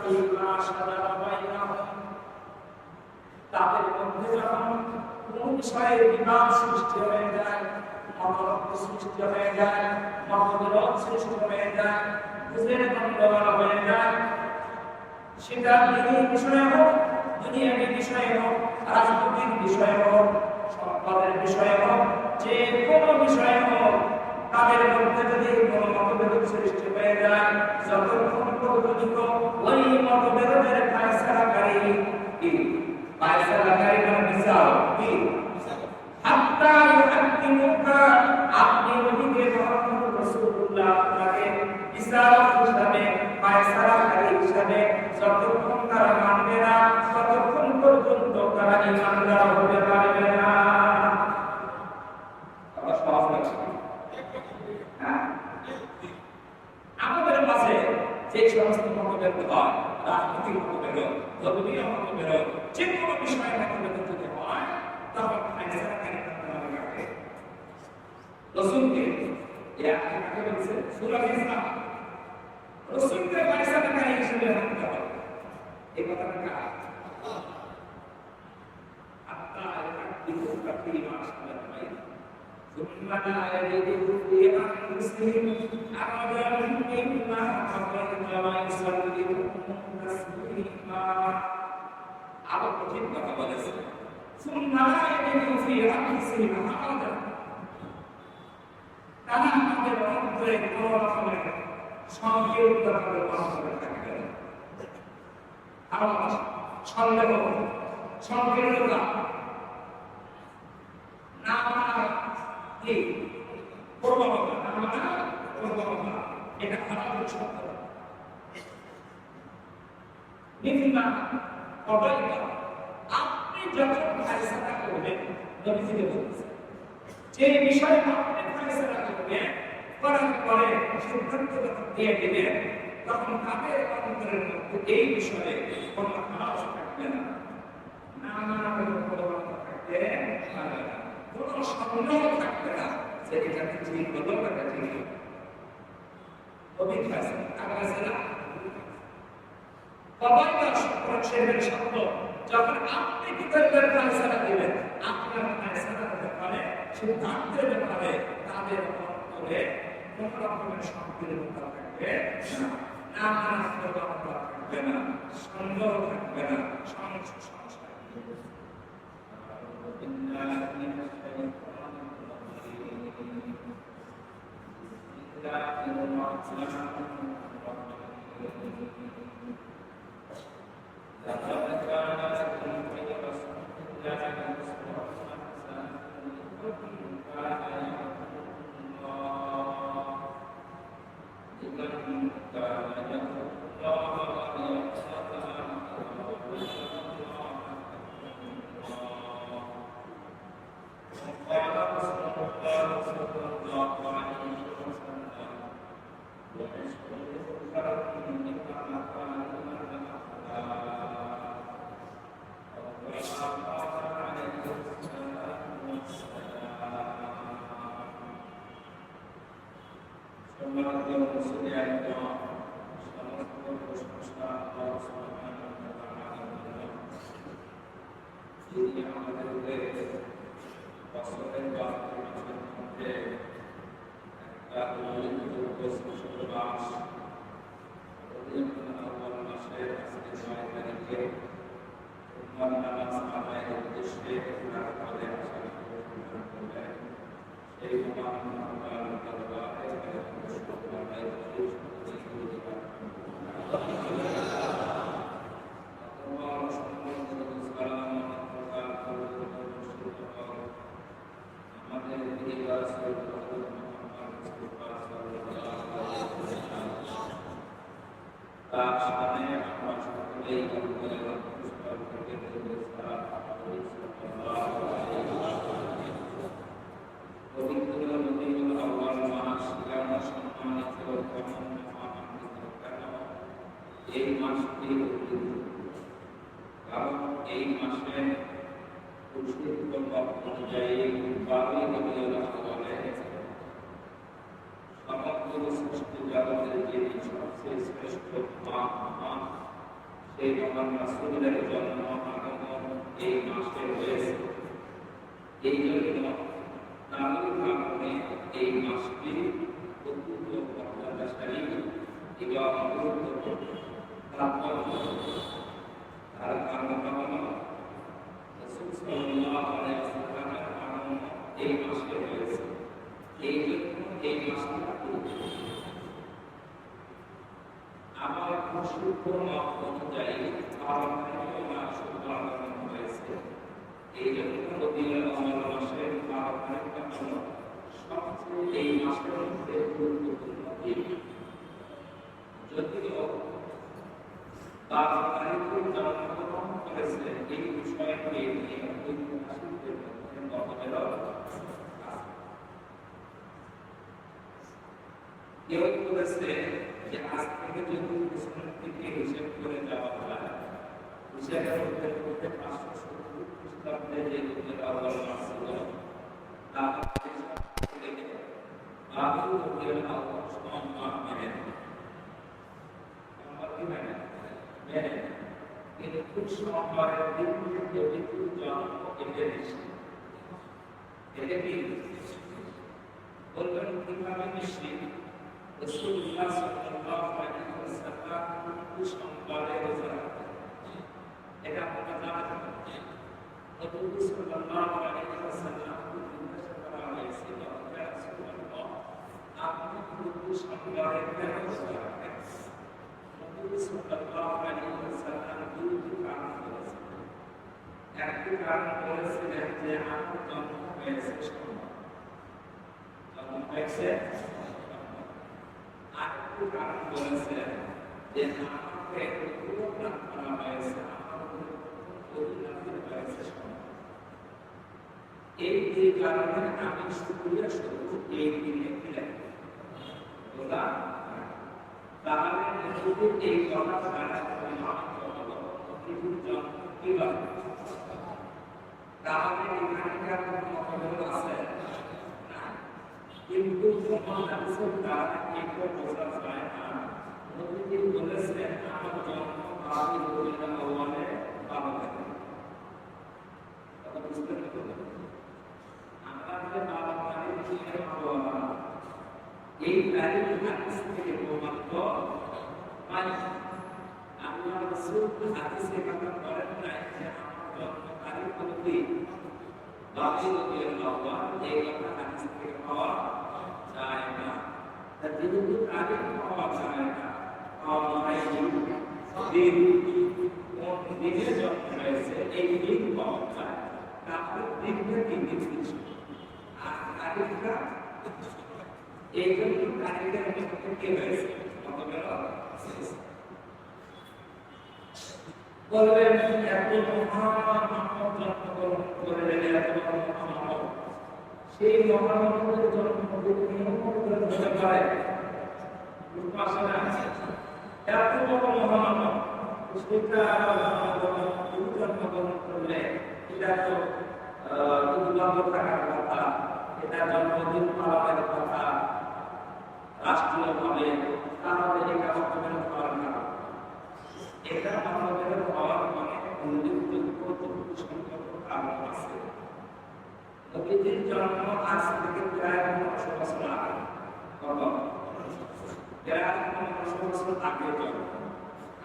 ফীমা শাজারা বাইনাহুম, তাদের মধ্যে যখন কোন বিষয়ে বিবাদ সৃষ্টি হয়ে যায়, মতলব সৃষ্টি হয়ে যায়, মতবিরোধ সৃষ্টি হয়ে যায়, বুঝের গন্ডগোল হয়ে যায়, সেটা দিনের বিষয়ে হোক, দুনিয়াবী বিষয়ে হোক, রাজনৈতিক বিষয়ে হোক, সম্পদের বিষয়ে হোক, যে কোনো বিষয়ে হোক, তাদের মধ্যে যদি কোনো মতবিরোধ সৃষ্টি হয়ে যায়, যতক্ষণ পর্যন্ত ওই মতবিরোধের ফায়সালাকারী কি ফায়সালাকারী মানে বিচার কি হাত্তা ইউহাক্কিমুকা, আপনি নবীকে মুহাম্মদ রাসূলুল্লাহ আপনাকে বিচারক হিসাবে, ফায়সালাকারী হিসাবে যতক্ষণ তারা মানবে না, ততক্ষণ পর্যন্ত তারা ঈমানদার হতে পারবে না। আবার সহজ লাগছে। হ্যাঁ, আমাদের মাঝে যে সমস্ত মতভেদ হয়, রাজনৈতিক মতভেদ, ধর্মীয় মতভেদ, যে কোনো বিষয়ে মতভেদ যদি হয়, তখন ফায়সালাকারী কাকে ডাকে? রাসূলকে। কাকে বলছে? সূরা নিসা। রাসূলকে ফায়সালাকারী হিসেবে রাখতে হবে। এই কথাটা কার? আত্মা ইউহাক্কিমুকা ফীমা শাজারা বাইনাহুম ثم لا يجدوا في أنفسهم حرجا مما قضيت ويسلموا تسليما। আরো কঠিন কথা বলেছে, ثم لا يجدوا في أنفسهم حرجا, তারা আমাদের অন্তরে কোনো রকমের সংকীর্ণতা অন্তরে থাকবে না। আরো সন্দেহ, সংকীর্ণতা না মানার কি প্রবণতা, না মানার প্রবণতা, এটা খারাপ শব্দ। নিম্না কদাইকা, আপনি যখন ফায়সালা করবেন, নবীজিকে বলছেন যে বিষয়ে আপনি ফায়সালা করবেন, করার পরে সিদ্ধান্ত যখন দিয়ে দিবেন, তখন তাদের অন্তরের মধ্যে এই বিষয়ে কোনো খারাপ থাকবে না, না মানার প্রবণতা থাকবে না, কোনো সন্দেহ থাকবে না যে এটা ঠিক হলো বা এটা ঠিক হলো। নবীর ফায়সালা কার ফায়সালা? কদাইকা শব্দের শব্দ, যখন আপনি কিতাবের ফায়সালা দিবেন, আপনার ফায়সালার ব্যাপারে, সিদ্ধান্তের ব্যাপারে তাদের অন্তরে কোন রকমের সংকীর্ণতা থাকবে না, না মানার প্রবণতা থাকবে না, সন্দেহ থাকবে না, সংশয় থাকবে না। সেই মহান রাসূলের জন্ম আগমন এই মাসে হয়েছে। এই জন্য নারী কারণে এই মাসটি অত্যন্ত মর্যাদাশালী এবং গুরুত্বপূর্ণ। তার কারণ হলো রাসূল সাল্লাল্লাহু আলাইহি ওয়াসাল্লামের আগমন এই মাসে হয়েছে। এই জন্য এই মাসটি আমার প্রসিদ্ধ মত অনুযায়ী পারমাণবিক মাস আগমন হয়েছে। এই জন্য রবিউল আউয়াল মাসের পারমাণবিক হল সবচেয়ে এই মাসের মধ্যে গুরুত্বপূর্ণ দিন। যদিও পারমাণবিক জন্মগ্রহণ করেছে এই বিষয়টি নিয়ে ঐতিহাসিকদের মধ্যে মতভেদ আছে। কেউ বলেছে যে আজ থেকে যদি মুসলিম থেকে হিসেব করে যাওয়া হয়, হিসেবের মধ্যে 570 খ্রিস্টাব্দে যে রবিউল আউয়াল মাস ছিল তা বাকি রবিউল আউয়াল সোমবার মেনে নেয়। কিন্তু সোমবারের দিন থেকে মৃত্যুর জন্ম কেটে দিচ্ছে। এটা কি বলবেন কিভাবে নিশ্চিত? রাসূলুল্লাহ সাল্লাল্লাহু আলাইহি ওয়াসাল্লাম সোমবারে রোজা রাখতেন। এটা আপনারা জানেন। রাসূল সাল্লাল্লাহু আলাইহি ওয়াসাল্লাম জিজ্ঞাসা করা হয়েছিল, ইয়া রাসূলুল্লাহ, আপনি কি সোমবারে কেন রোজা রাখেন? রাসূল সাল্লাল্লাহু আলাইহি ওয়াসাল্লাম দুটি কারণ বলেছিলেন। একটি কারণ বলেছিলেন যে আমার জন্ম হয়েছে সোমবার, জন্ম হয়েছে। আরেকটি কারণ বলেছিলেন যে আমাকে প্রদান করা হয়েছে, আমার অধিকার হয়েছে সোমবার। এই দুই কারণে আমি শুকরিয়া স্বরূপ এই দিনে দিলেন রোজা। তাহলে যদি এই কথা দ্বারা প্রমাণিত হলো পৃথিবীর জন্ম কিভাবে, তাহলে এখানকার মতভেদ আছে না। কিন্তু যখন হাদিসের দ্বারা একটু বোঝা যায় না, নবীজি বলেছেন আমার জন্ম বাকি রবিউল আউয়ালে পালন করে। কথা বুঝতে পারছেন? আমরা যে পালন করি সেই আবহাওয়া এই তারিখ হাদিস থেকে প্রমাণিত পাই। আল্লাহ রাসূল হাদিসে কথা বলেন নাই যে আমার জন্ম তারিখ হলো কি বাকি রবিউল আউয়াল, এই কথা হাদিস থেকে পাওয়া যায় না। যেহেতু তারিখ পাওয়া যায় না, পাওয়া যায় দিন, কোন দিনে জন্ম হয়েছে এই দিন পাওয়া যায়, তাহলে দিনটা কি দিন আর তারিখটা এই জন্য তারিখের মধ্যে কি হয়েছে বলবেন এত মহান জন্মগ্রহণ করলেন, এত মহান সেই মহানবীর জন্মদিন নিয়ম করে হতে পারে? এত বড় মহানব সেটা জন্মগ্রহণ করলে এটা তো দুর্লভ থাকার কথা, এটা জন্মদিন পালনের কথা রাষ্ট্রীয়ভাবে, তাহলে এটা মতভেদ হওয়ার কারণ। এটা মতভেদ হওয়ার অনেক উল্লেখযোগ্য সংখ্যক কারণ আছে। নবীজির জন্ম আজ থেকে প্রায় 1500 বছর আগে। কত? প্রায় 1500 বছর আগে জন্ম।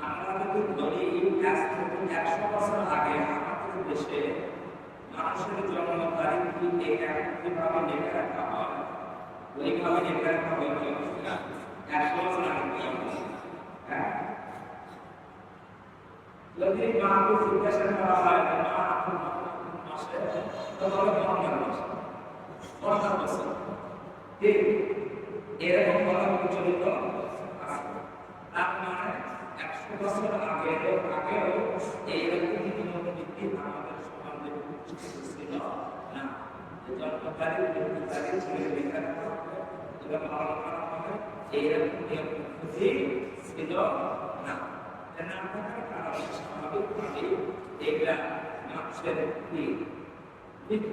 আমরা যদি ধরি আজ থেকে 100 বছর আগে আমাদের দেশে মানুষের জন্ম তারিখ কি একইভাবে লিখে রাখা হয়, ওইভাবে লিখে রাখা হয়েছে 100 বছর আগে জন্ম। হ্যাঁ, যদি মাকে জিজ্ঞাসা করা হয় মা আপনি মাসে তাহলে মহান মাসে 15 বছর ঠিক এরকম বলা প্রচলিত আছে। তার মানে 100 বছর আগেও এইরকম নিয়মনীতি আমাদের সমাজে ছিল না। জন্ম তারিখ মৃত্যু তারিখ লেখা রাখা হবে এবং পালন করা হবে, এইরকম নিয়মনীতি ছিল না। স্বাভাবিকভাবে এগুলা মানুষের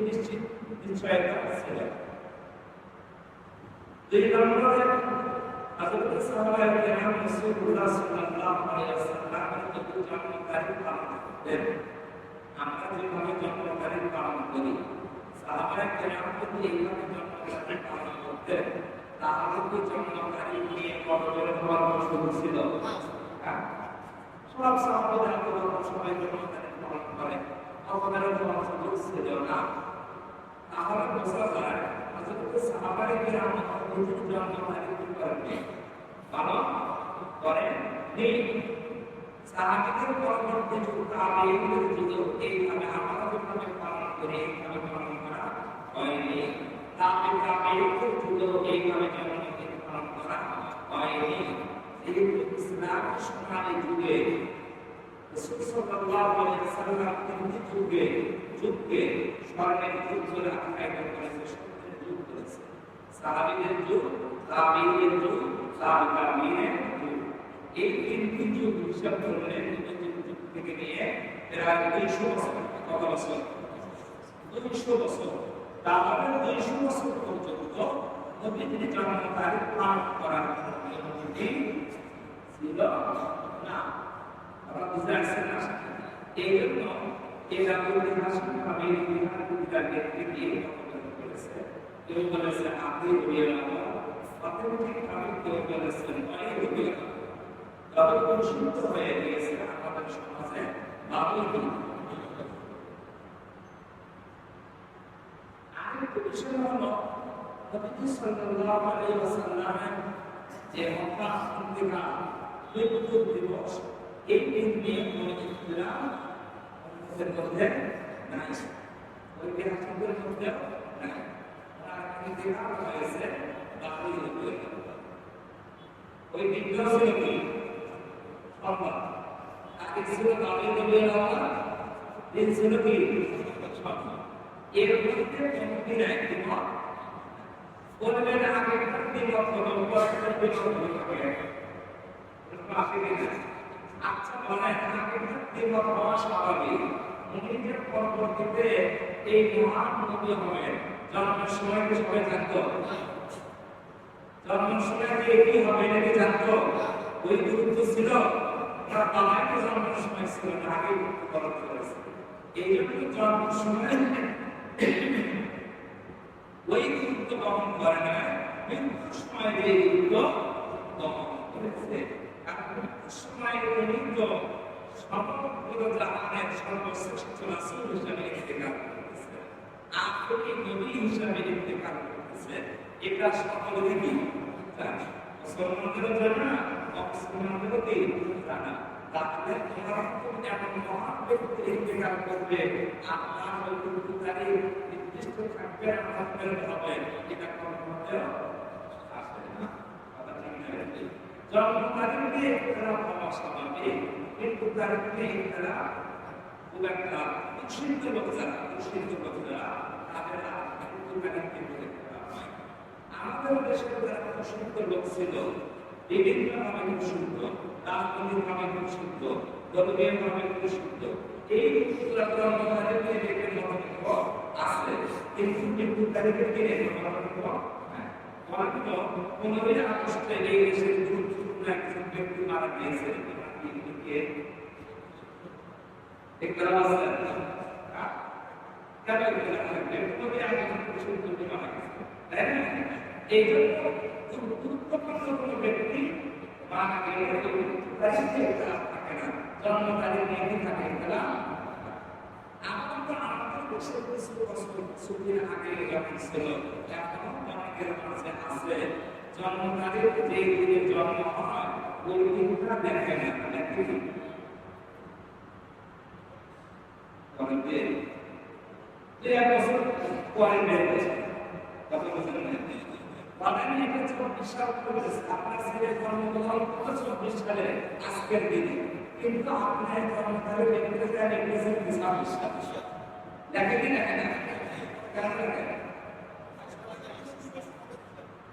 নিশ্চিত নিশ্চয়তা ছিল। দুই নম্বরে হযরত সাহাবায়ে কেরাম রাসূলুল্লাহ সাল্লাল্লাহু আলাইহি ওয়াসাল্লামের প্রতি জন্ম তারিখ পালন করতেন। আমরা যেভাবে জন্ম তারিখ পালন করি, সাহাবায়ে কেরাম যদি এইভাবে জন্ম তারিখ পালন করতেন, তাহলে কি জন্ম তারিখ নিয়ে কবরের হওয়ার সুযোগ ছিল? সব সাহাবারা সবাই জন্ম তারিখ পালন করে, কবরের হওয়ার সুযোগ ছিল না। তাহলে বোঝা যায় হযরত সাহাবায়ে কেরাম প্রতি জন্ম তারিখ পালন করেন নি। সাহাবীদের পরবর্তী যুগ তাবেঈদের যুগ এইভাবে আমরা যেভাবে পালন করি এইভাবে পালন করা হয়নি। তাবেঈদের যুগ এইভাবে জন্মদিন পালন করা হয়নি। এই ইসলাম সোনালী যুগে রাসূল সাল্লাল্লাহু আলাইহি ওয়াসাল্লাম যুগে স্বর্ণের যুগ ধরে আখ্যায়িত করেছে, সত্যের যুগ করেছে। সাহাবীদের যুগ, তাবেঈদের যুগ, তাবেঈনের যুগ, এই তিনটি যুগ হিসাব করলে যুগ থেকে নিয়ে প্রায় 200 বছর, কত বছর? 200 বছর। তাহলে 200 বছর পর্যন্ত নবীজির জন্ম তারিখ পালন করার অনুমতি ছিল না। আপনারা বুঝতে পারছেন না? এই জন্য এই ঐতিহাসিকভাবে ইতিহাসবিদরা ব্যক্তিকে করেছে। কেউ বলেছে আপনি অথেন্টিকভাবে কেউ বলেছেন তবে পরিশুদ্ধ হয়ে গিয়েছে আমাদের সমাজে বাবুল। আরেকটি বিষয় হলো নবী সাল্লাল্লাহু আলাইহি ওয়াসাল্লামের যে মক্কা ইন্তেকাল মৃত্যু দিবস, এই দিন নিয়ে কোনো ইখতিলাফ আমাদের মধ্যে নাই, ঐতিহাসিকদের মধ্যে নাই। ইন্তেকাল হয়েছে বাবুল যুগে। ওই দিনটা ছিল কি? সোমবার। আগে ছিল বাবুল যুগের দিন ছিল কি? সোমবার। এর মধ্যে কোনদিন একদিন বলবেন আগেকার দিবস হলো পরের দিবস হলো। আচ্ছা বলেন আগেকার দিবস হওয়া স্বাভাবিক, নিজের পরবর্তীতে এই মহান নবী হবে জন্মের সময় কি সবাই জানতো? জন্মের সময় কি কি হবে নাকি জানতো? ওই গুরুত্ব ছিল তার বাবাকে জন্মের সময় ছিল না, আগে বরফ করেছে। এই জন্য জন্মের সময় ওই গুরুত্ব বহন করে না, মৃত্যুর সময় যে গুরুত্ব বহন করেছে। কারণ মৃত্যুর সময় নিমিত্ত সমগ্র জাহানের সর্বশ্রেষ্ঠ রাসূল হিসেবে ইন্তেকাল করেছে, আখেরি নবী হিসেবে ইন্তেকাল করেছে। এটা সকলেরই কি জানে? মুসলমানদেরও জানে না, অমুসলমানদেরও কি জানে? তাহলে তোমার এমন মহান ব্যক্তি ইন্তেকাল করবে, আপনার মৃত্যু তারিখ নির্দিষ্ট থাকবে, আমাদের হবে, এটা কোনো মতেও আসবে না। কথা ঠিক না? জন্ম তারিখ নিয়ে ইখতিলাফ হওয়া স্বাভাবিক, মৃত্যু তারিখ নিয়ে ইখতিলাফ খুব একটা প্রসিদ্ধ লোক যারা তাদের মৃত্যু তারিখ নিয়ে ইখতিলাফ হয়। আমাদের দেশের যারা প্রসিদ্ধ লোক ছিল, বিভিন্নভাবে প্রসিদ্ধ, রাজনৈতিকভাবে প্রসিদ্ধ, ধর্মীয়ভাবে প্রসিদ্ধ, এই জন্ম তারিখ নিয়ে দেখে মতামত আছে, কিন্তু মৃত্যু তারিখের দিনে মতামত অনেকটা 15ই আগস্টে এই দেশের গুরুত্বপূর্ণ একজন ব্যক্তি মারা গিয়েছেন। এই জন্য গুরুত্বপূর্ণ কোনো ব্যক্তি মারা গেলে থাকে না, জন্ম তারিখ নিয়ে থাকে। আমাদের দেশের কিছু কিছুদিন আগে যখন ছিল, এখন অনেকের মাঝে আছে জন্ম তারিখ যে দিনে জন্ম হয় ওই দিনটা দেখে না, দেখে এক বছর পরে বেড়েছে। কত বছর বিশাল করেছে আপনার ছেলে জন্মগ্রহণ করতে 24 সালে আজকের দিনে, কিন্তু আপনার জন্ম তারিখ দেখতে চান 26 সাল। দেখে কি দেখে না? কেন দেখে?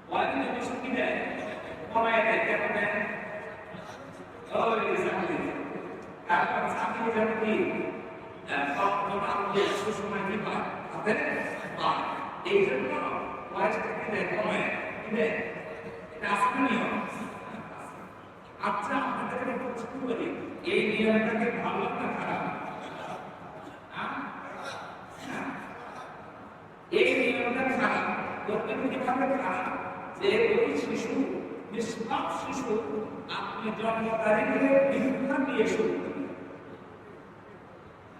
ওয়াইন বেশি কি দেয়? কমায় দেয়। কেন দেয়? ওই জানি কারণ সামনে যেন কি সুসময় কি পায়, এই জন্য ওয়াইন কি দেয়? কমায় কি দেয়? এটা আসমানীয় শুরু করি, এই নিয়মটাকে ভালো না খারাপ? এই নিয়মটা খারাপ। কিভাবে খারাপ? যে ওই শিশু, নিষ্পাপ শিশু, আপনি জন্ম তারিখে মিথ্যা দিয়ে শুরু করেন।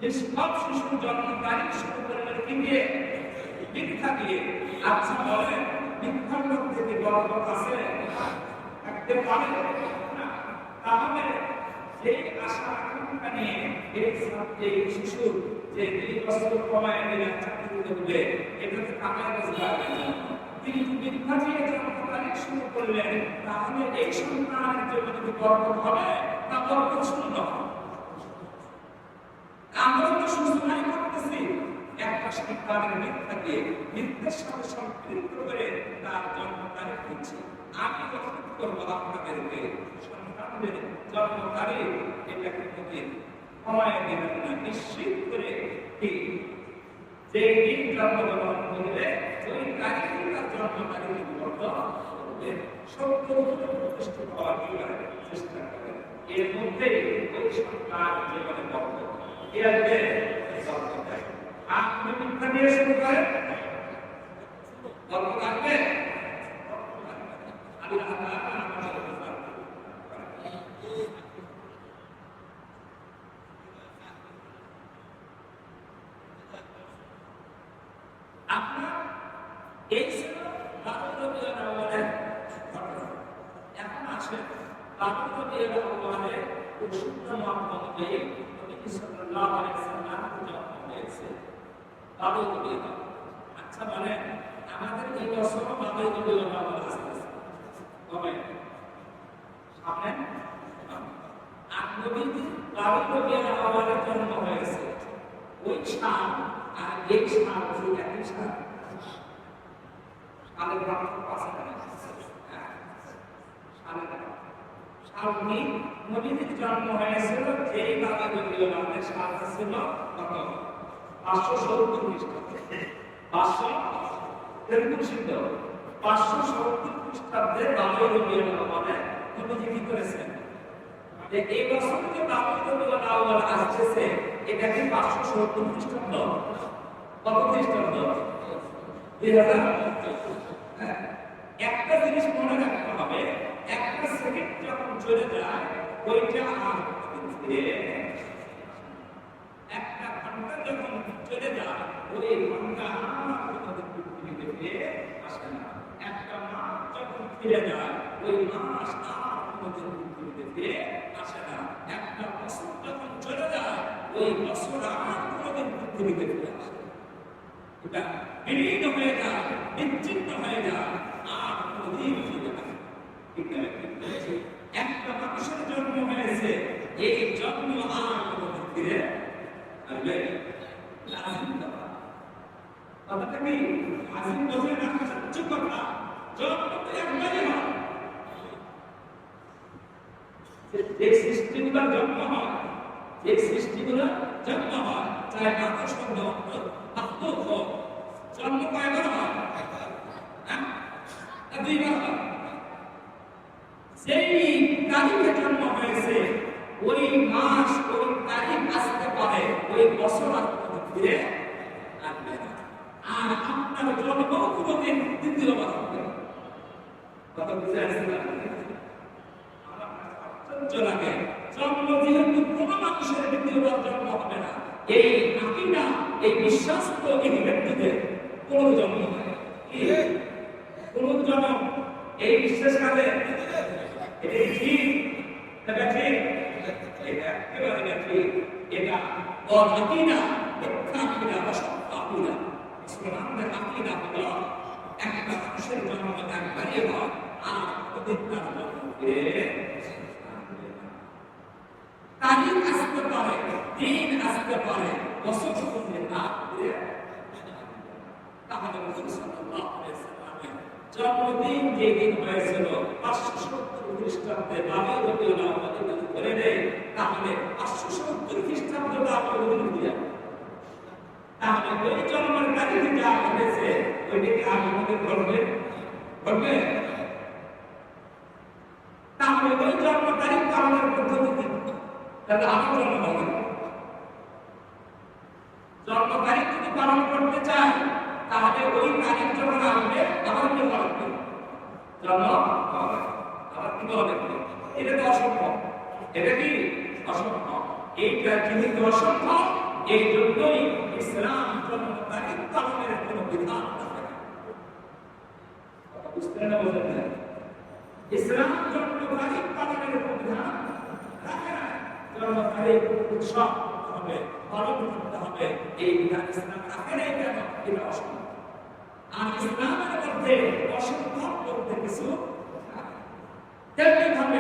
নিষ্পাপ শিশুর জন্ম তারিখ শুরু করলেন কি দিয়ে? মিথ্যা দিয়ে। আচ্ছা বলেন, মিথ্যার মধ্যে কি বরকত আছে? থাকতে পারে না। তাহলে সেই আশা আকাঙ্ক্ষা নিয়ে এই শিশুর যে 2 বছর কমায় নিয়ে চাকরি করবে, এটাতে কামায় রোজগার কিন্তু মিথ্যা দিয়ে জন্ম তারিখ শুরু করলেন, তাহলে এই সন্তানের জন্য যদি বরকত হবে, তা বরকত শূন্য। আমরা তো সূচনাই করতেছি একটা সন্তানের মিথ্যা দিয়ে, মিথ্যার সাথে সম্পৃক্ত করে তার জন্ম তারিখ হচ্ছে। আমি অনুরোধ করবো আপনাদেরকে, সন্তানদের জন্ম তারিখ এটা কিন্তু কমায় দেবেন না, নিশ্চিত করে ঠিক যে দিন জন্মগ্রহণ করবে ওই তারিখে তার জন্ম তারিখ করবে। সত্য প্রতিষ্ঠিত হওয়ার চেষ্টা করেন। এর মধ্যে ওই সন্তান জীবনে বর্তমান আপনি মিথ্যা দিয়ে শুরু করেন, গল্প থাকবে। আপনার এই ছিল বাবুল রবিউল আউয়ালের ঘটনা। এখন আসেন বাবুল রবিউল আউয়ালের পরিশুদ্ধ মত অনুযায়ী সাল্লাল্লাহু আলাইহি ওয়াসাল্লাম জন্ম হয়েছে বাবুল রবিউল আউয়াল। আচ্ছা বলেন, আমাদের এই বছর বাবুল রবিউল আউয়াল আসতেছে কবে? সামনে নবীজি বাবুল রবিউল আউয়ালের জন্ম হয়েছে ওই সাল আর এই সাল একই সাল। সালের পার্থক্য আছে না? সালের নবীজির জন্ম হয়েছিল যেই বাবুল রবিউল আউয়ালের সাল ছিল কত? 570 খ্রিস্টাব্দে। 570 খ্রিস্টাব্দে বাবুল রবিউল আউয়ালে নবীজি কি করেছেন? এই বছর যে বাবুল রবিউল আউয়াল আসছে, এটা কি 570 খ্রিস্টাব্দ? কত খ্রিস্টাব্দ? 2000। একটা জিনিস মনে রাখতে হবে, একটা সেকেন্ড যখন চলে যায় ওইটা আর ফিরে, একটা ঘন্টা যখন চলে যায় ওই ঘন্টা আর পৃথিবীতে ফিরে আসে না। একটা মাস যখন ফিরে যায় ওই মাস আর পৃথিবীতে ফিরে আসে না। একটা বছর যখন চলে যায় ওই বছর আর কোনোদিন পৃথিবীতে ফিরে আসে না। এটা বিলীন হয়ে যায়, বিচ্ছিন্ন হয়ে যায়, আর কোনোদিন ফিরে আসে না। একটা মানুষের জন্ম হয়েছে, এই জন্ম আর কোনোদিন ফিরে আসবে না। কথাটা কি আসিন বসে না? সহ্য কথা জন্ম তো একবারই হয়। যে সৃষ্টিগুলো জন্ম হয়, যে সৃষ্টিগুলো জন্ম হয়, চাই মানুষ হোক, জন্ম কয়বার হয়? দুইবার হয়। সেই তারিখে জন্ম হয়েছে, ওই মাস ওই তারিখ আসতে পারে, ওই বছর আর ফিরে আসবে না। আর আপনার জন্ম কোনোদিন দ্বিতীয়বার হবে। কথা বুঝে আসছে না? লাগে জন্ম যেহেতু কোনো মানুষের দ্বিতীয়বার জন্ম হবে না, এই আকীদা, এই বিশ্বাস তো এই ব্যক্তিদের কোনো জন্ম হয় কোনো জন্ম এই বিশ্বাস কালে এটা ঠিক এটা ঠিক, এটা একেবারে ঠিক। এটা আকীদা, মিথ্যা আকীদা, অসত্য আকীদা। ইসলামের আকীদা হলো একটা মানুষের জন্ম একবারই হয়, আর প্রতিদিন তার জন্ম তারিখ আসতে পারে, দিন আসতে পারে, বছর শুনলে না। তাহলে রাসূল সাল্লাল্লাহু আলাইহি ওয়াসাল্লামের জন্মদিন যেদিন হয়েছিল 570 খ্রিস্টাব্দে বাবুল রবিউল আউয়াল যদি করে দেয়, তাহলে 570 খ্রিস্টাব্দে বাবুল রবিউল দিয়া, তাহলে ওই জন্মের তারিখে যা হয়েছে ওইটাকে আমাদের ঘটবে ঘটবে। তাহলে ওই জন্ম তারিখ আমাদের পদ্ধতি তাহলে আমার জন্য হবে জন্ম তারিখ যদি পালন করতে চাই তাহলে ওই তারিখ যখন আসবে তখন কি করবে জন্ম হবে আবার কি বলবে এটা তো অসম্ভব এটা কি অসম্ভব এইটা যেহেতু অসম্ভব এই জন্যই ইসলাম জন্ম তারিখ পালনের কোনো বিধান থাকে না বুঝতে না বলেন না ইসলাম জন্ম তারিখ পালনের কোনো বিধান রাখে না জন্ম তারিখ উৎসব হবে পালন করতে হবে এই বিধান ইসলাম রাখে না কেন এটা অসম্ভব আর ইসলামের মধ্যে অসম্ভব করতে কিছু তেমনি ভাবে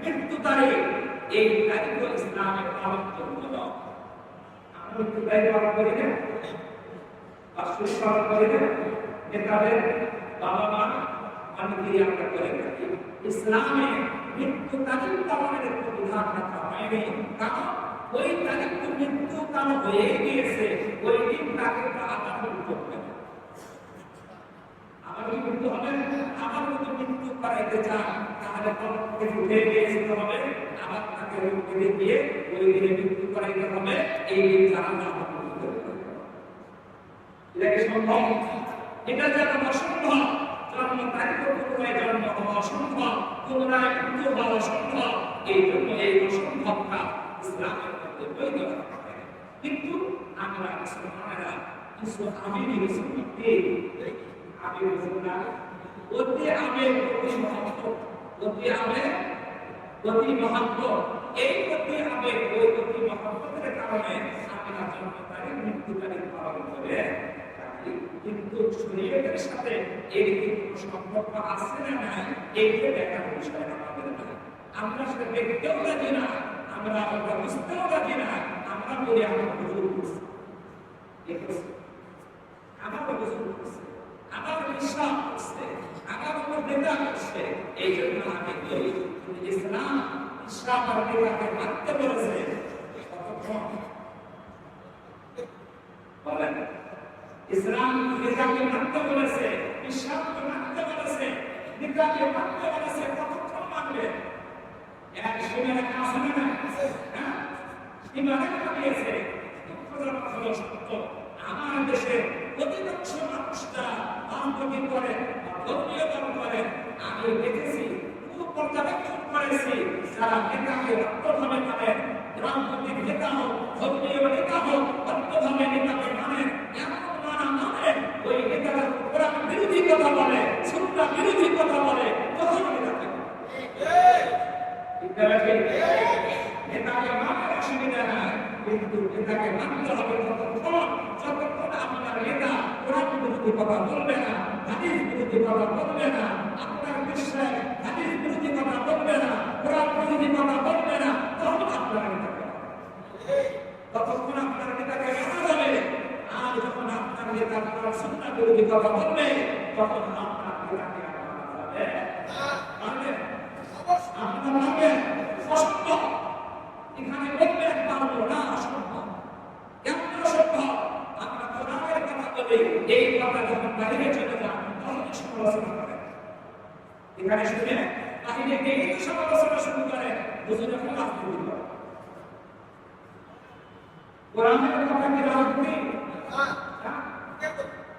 মৃত্যু তারিখ এই তারিখ ইসলামে পালন করতে হবে আমরা মৃত্যু তারিখ পালন করি না বার্ষিক পালন করি না নেতাদের বাবা মা অনেকেই আমরা করে থাকি ইসলামে মৃত্যু তারিখ পালনের একটু বিধান রাখা হয়নি কারণ ওই তারিখ তো মৃত্যু কাল হয়ে গিয়েছে ওই দিন তাকে আবার করতে হবে আবার কি করতে হবে আবার যদি মৃত্যু করাইতে চান তাহলে কবরকে উঠে নিয়ে যেতে হবে আবার তাকে রুখে দিয়ে ওই দিনে মৃত্যু করাইতে হবে এই দিন জানা না করতে হবে এটা কি সম্ভব এটা যেন অসম্ভব জন্ম তারিখ পুনরায় জন্ম হওয়া অসম্ভব পুনরায় মৃত্যু হওয়া অসম্ভব এই জন্য এই অসম্ভবটা ইসলামের মধ্যে বৈধ কিন্তু আমরা মুসলমানেরা কিছু আবেগী মুসলমানকে আবেগ মুসলমান অতি আবেগ অতি মহত্ব অতি আবেগ অতি মহত্ব এই অতি আবেগ ওই অতি মহত্বের কারণে আমরা জন্ম তারিখ মৃত্যু তারিখ পালন করে কিন্তু শরীয়তের সাথে এর কি কোনো সম্পর্ক আছে না নাই এইটা দেখার বিষয় আমাদের না আমরা সেটা দেখতেও রাজি না আমরা বুঝতেও রাজি না আমরা বলি আমরা বুঝুর করছি আমার বুঝুর করছে আমার বিশ্বাস করছে আমার উপর নেতা করছে এই জন্য আমি বলি ইসলাম ইসলাম আর নেতাকে মানতে বলেছে কতক্ষণ বলেন ইসলাম নেতাকে মানতে বলেছে বিশ্বাসকে মানতে বলেছে নেতাকে মানতে বলেছে কতক্ষণ মানবে এক সময়ের কাছে না হ্যাঁ ইমানে কাটিয়েছে সত্য আমার দেশে অধিকাংশ মানুষরা ধর্মকে করে ধর্মীয় কর্ম করে আমি দেখেছি খুব পর্যবেক্ষণ করেছি যারা নেতাকে অর্থভাবে মানেন রাজনৈতিক নেতা হোক ধর্মীয় নেতা হোক অর্থভাবে নেতাকে মানেন এমন মানে ওই নেতারা কোরআন বিরোধী কথা বলে সুন্নাহ বিরোধী কথা বলে তখন নেতাকে নেতাকে মানার অসুবিধা নাই কিন্তু নেতাকে মানতে হবে যতক্ষণ আপনার নেতা কোরআন বিরোধী কথা বলবে না হাদিস বিরোধী কথা বলবে না আপনার বিশ্বাস হাদিস বিরোধী কথা বলবে না কোরআন বিরোধী কথা বলবে না তখন আপনার নেতাকে ততক্ষণ আপনার নেতাকে মানা যাবে আর যখন আপনার নেতা কোরআন সুন্নাহ বিরোধী কথা বলবে তখন আপনার নেতাকে মানা যাবে মানে আপনার নামে অসম্ভব এখানে বলবেন পারবো না অসম্ভব কেমন অসম্ভব আমরা কোরআনের কথা বলি এই কথা যখন বাইরে চলে যান তখন সমালোচনা করেন এখানে শুনে বাহিরে গিয়ে সমালোচনা শুরু করে বুঝুন এখন রাজনীতি করে কোরআনের কথা কি রাজনীতি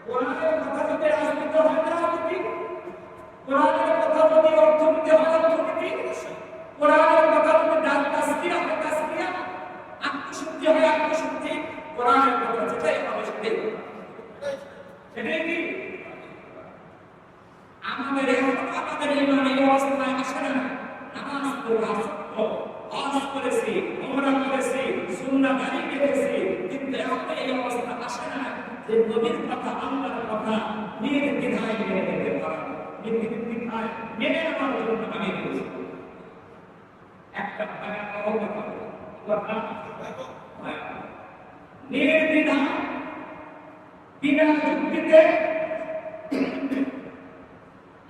কোরআনের কথা যদি রাজনীতি হয় না রাজনীতি কোরআনের কথা যদি অর্থনীতি হয় অর্থনীতি কোরআনের কথা যদি তাসবিহ হয় তাসবিহ আত্মশুদ্ধি হয় আত্মশুদ্ধি কোরআনের কথা যেটাই হবে সেটাই কি আমাদের ইমান এই অবস্থায় আসে না নামাজ পড়া সত্য হজ করেছি উমরা করেছি সুন্নাহ জারি করেছি কিন্তু এখন এই অবস্থা আসে না যে নবীর কথা আল্লাহর কথা নির্দ্বিধায় মেনে নিতে পারেন নির্দ্বিধায় মেনে নেওয়ার জন্য আমি বলছি একটা কথা নির্দ্বিধায় বিনা যুক্তিতে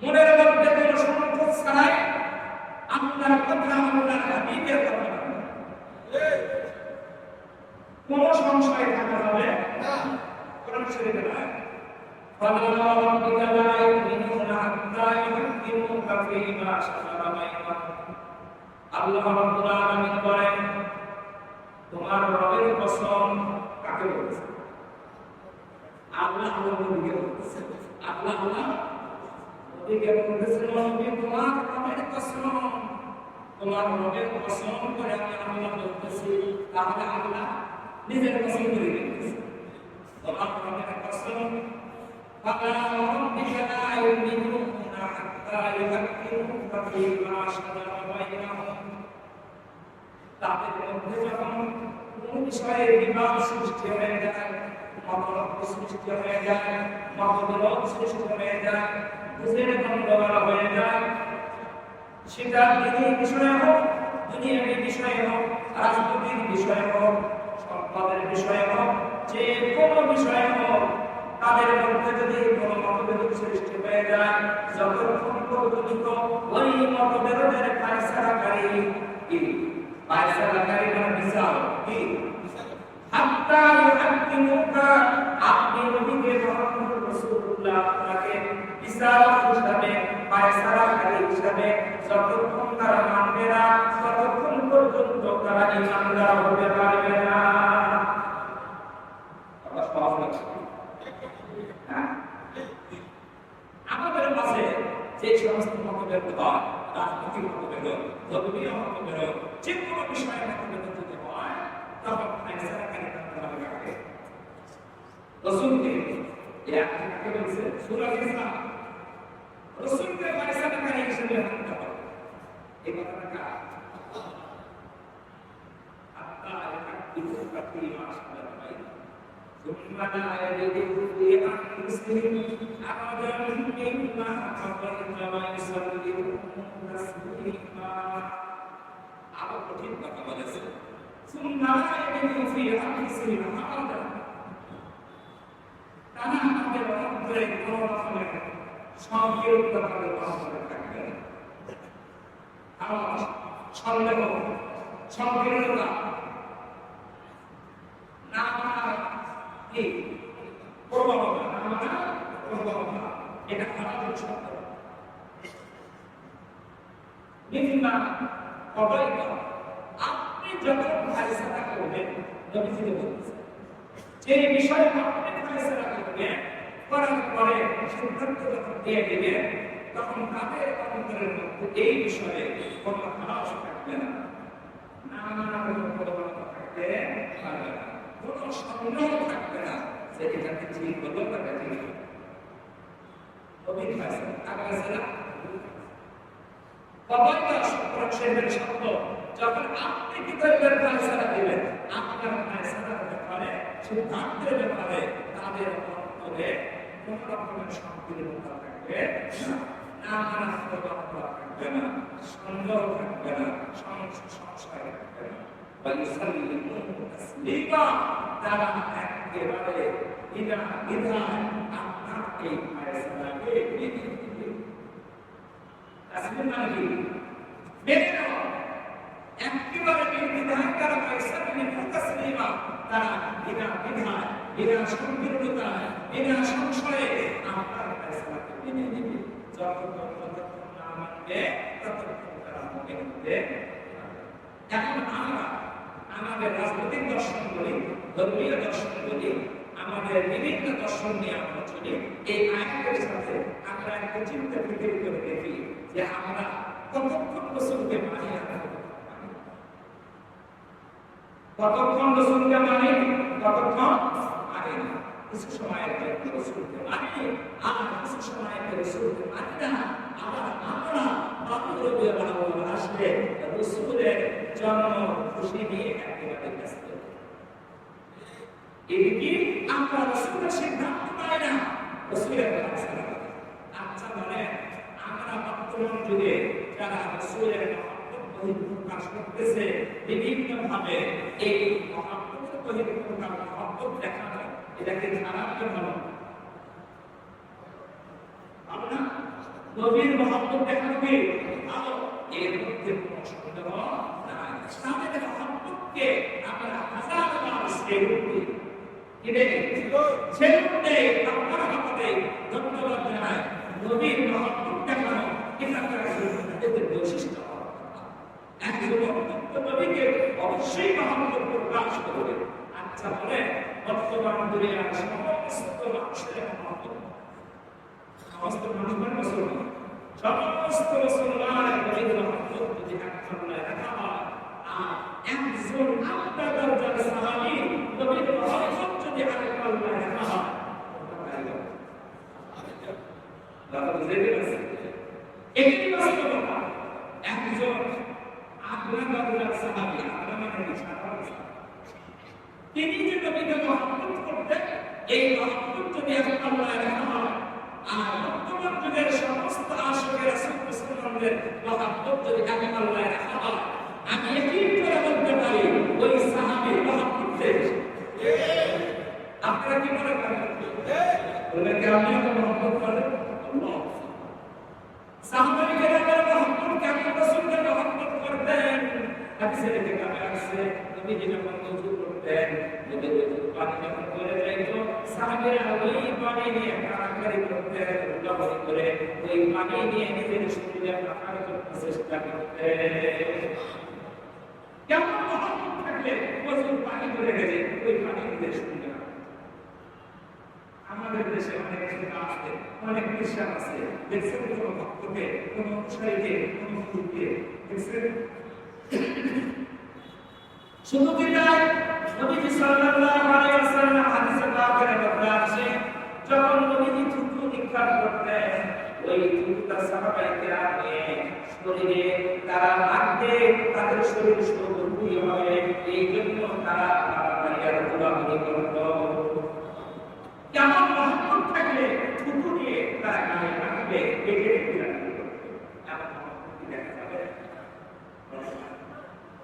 মনের মধ্যে কোনো সংকোচ ছাড়াই আপনার কথা আল্লাহর হাবিবের কথা কোন সংশয় থাকা যাবে না কোরআন শরীফে না فَلَا رَبِّكَ لَا يُؤْمِنُونَ حَتَّى يُحَكِّمُوكَ فِيمَا شَجَرَ بَيْنَهُمْ আল্লাহ রাব্বুল আলামিন বলেন তোমার রবের কসম কাকে বলছে? আল্লাহ নবীকে বলছে। আল্লাহ নবীকে বলতেছে, নবী তোমার রবের কসম, তোমার রবের কসম করে আমি আল্লাহ বলতেছি। তাহলে আল্লাহ নিজের কসম করে দিতেছে, তোমার রবের কসম। ফালা রাব্বিকা লা ইউমিনুনা হাত্তা ইউহাক্কিমুকা ফীমা শাজারা বাইনাহুম। তাদের মধ্যে যখন কোন বিষয়ে বিবাদ সৃষ্টি হয়ে যায়, মতলব সৃষ্টি হয়ে যায়, মতবিরোধ সৃষ্টি হয়ে যায়, বুঝের গন্ডগোল হয়ে যায়, সেটা দিনের বিষয়ে হোক, দুনিয়ার বিষয়ে হোক, রাজনৈতিক বিষয়ে হোক, সম্পদের বিষয়ে হোক, যে কোনো বিষয়ে হোক, তাদের মধ্যে যদি কোনো মতবিরোধ সৃষ্টি হয়ে যায়, যতক্ষণ পর্যন্ত ওই মতবিরোধের ফায়সালাকারী ফায়সালাকারী মানে বিচার কি হাত্তা ইউহাক্কিমুকা, আপনি নবীকে মুহাম্মদ রাসূলুল্লাহ আপনাকে বিচারক হিসাবে, ফায়সালাকারী হিসাবে যতক্ষণ তারা মানবে না, ততক্ষণ পর্যন্ত তারা ঈমানদার হতে পারবে না। আমাদের মাঝে যে সমস্ত মতভেদ হয়, রাজনৈতিক মতভেদ, ধর্মীয় মতভেদ, যে কোনো বিষয়ে মতভেদ যদি হয়, তখন ফায়সালাকারী তারা কাকে রাসূলকে কাকে বলছে? সূরা ইসরার রাসূলকে ফায়সালাকারী হিসেবে মানতে হবে। এই কথাটা কার? আত্মা ইউহাক্কিমুকা ফীমা শাজারা বাইনাহুম ثم لا يجدوا في أنفسهم حرجا مما قضيت ويسلموا تسليما। আরো কঠিন কথা বলেছে, ثم لا يجدوا في أنفسهم حرجا, তারা আমাদের অন্তরে কোনো রকমের সংকীর্ণতা তাদের অন্তরে থাকবে না। আমার সন্দেহ, সংকীর্ণতা না কি প্রবণতা, এটা খারাপের শব্দ। মিম্মা কদাইতা, আপনি যখন ফায়সালা করবেন, নবীজি বলছেন যে বিষয়ে আপনি ফায়সালা করবেন, করার পরে সিদ্ধান্ত যখন দিয়ে দিবেন, তখন তাদের অন্তরের মধ্যে এই বিষয়ে কোনো খারাপ থাকবে না, নানা রকম প্রবণতা থাকবে পারবে না, কোনো সন্দেহ থাকবে না যে এটাকে ঠিক হলো বা এটা ঠিক হলো। নবীর ফায়সালা ফায়সালা কদাইতা শব্দের শব্দ, যখন আপনি কিতাবের ফায়সালা দিবেন, আপনার ফায়সালার ব্যাপারে, সিদ্ধান্তের ব্যাপারে তাদের অন্তরে কোন রকমের সংকীর্ণতা থাকবে না, নানা প্রবণতা থাকবে না, সন্দেহ থাকবে না, সংশয় থাকবে না। ويسلموا تسليما, তারা একেবারে বিধায় আপনার এই ফায়সালাকে মেনে নেবে। তাসলিম মানে কি? মেনে নেওয়া, একেবারে বিধায় তারা ফায়সালাকে তাসলিমা, তারা বিধায়, বিনা সংকীর্ণতায়, বিনা সংশয়ে আপনার ফায়সালাকে মেনে নেবে। যতক্ষণ না মানবে ততক্ষণ তারা মেনে নেবে। এখন আমরা আমাদের রাজনৈতিক দর্শন বলি, ধর্মীয় দর্শন বলি, আমাদের বিভিন্ন দর্শন নিয়ে আমরা চলি, এই আয়াতের সাথে আমরা একটা চিন্তা ফিকির করে দেখি যে আমরা কতক্ষণ রাসূলকে মানি, কতক্ষণ রাসূলকে মানি, কতক্ষণ মানি না। কিছু সময়ের জন্য রাসূলকে মানি, আর কিছু সময়ের রাসূলকে মানি না। আমরা আসলে রাসূলের জন্ম খুশি নিয়ে একেবারে ব্যস্ত। এদিকে আমরা রাসূলের সিদ্ধান্ত পাই না, রাসূলের ফায়সালা। আচ্ছা বলেন, আমরা বর্তমান যুগে যারা রাসূলের মহব্বত বহিঃপ্রকাশ করতেছে বিভিন্ন ভাবে, এই মহব্বতের বহিঃপ্রকাশ, মহব্বত দেখানো, এটাকে খারাপ কেন ভালো? ভালো না? নবীর মহব্বত দেখানো কি ভালো? এর মধ্যে কোনো সন্দেহ নাই। ইসলামের মহব্বতকে আমরা হাজার বার সেলুট দিই, সেলুট দেই, আপনার হাতে ধন্যবাদ জানাই। নবীর মহব্বত দেখানো এটা এদের বৈশিষ্ট্য। একজন নবীকে অবশ্যই মহব্বত করতে প্রকাশ করবে। আচ্ছা বলে বর্তমান দুনিয়ার সমস্ত মানুষের মহব্বত, সমস্ত মানুষ মানে মুসলমান, সমস্ত মুসলমানের পবিত্র মহব্বত যদি একজনের রাখা হয়, আর একজন আল্লাহ দরজার সাহাবী পবিত্র মহব্বত যদি আরেকজনের রাখা হয়, দাদা বুঝে গেছে একটি বাস্তবতা। একজন আল্লাহ দরজার সাহাবী, আল্লাহ মানে সাধারণ তিনি যে নবীকে মহব্বত করতেন, এই মহব্বত যদি আল্লাহ রাখা হয়, আর বর্তমান যুগের সমস্ত আশিক রাসূল মুসলমানদের মহব্বত যদি আল্লাহ রাখা হয়, আমি একই করে বলতে পারি ওই সাহাবীর মহব্বত বেশি। আপনারা কি মনে করেন? বলে কি আপনি তো মহব্বত করেন? সাহাবায়ে কেরামের মহব্বত কেমন রাসূলকে মহব্বত করতেন? হাদিসে লেখা আছে নবী যখন ওযু করতেন, নবী ওযু পানি যখন করে যাইতো, সাহাবীরা ওই পানি নিয়ে কারাকারি করতেন, উল্টাপাল্টা করে ওই পানি নিয়ে নিজের শরীরে পাকার করতে চেষ্টা করতেন। কেমন মহব্বত থাকলে ওযু পানি করে গেলে ওই পানি নিজের শরীরে। আমাদের দেশে অনেক ছোটা আছে, অনেক খ্রিস্টান আছে, দেখছেন কোনো ভক্তকে, কোনো অনুসারীকে, কোনো গুরুকে দেখছেন? শুধু কি তাই, নবীজি সাল্লাল্লাহু আলাইহি ওয়াসাল্লাম হাদিসে পাকের মধ্যে আছে, যখন নবীজি থুতু নিক্ষেপ করতেন, ওই থুতুটা সাহাবায়ে কেরামের শরীরে তারা লাগবে, তাদের শরীর সুগন্ধি হবে, এই জন্য তারা তাড়াতাড়ি ধোয়াধুয়ি করত। কেমন মহব্বত থাকলে থুতু দিয়ে তারা গায়ে রাখবে, পেটে রাখবে, এমন মহব্বত দেখা যাবে।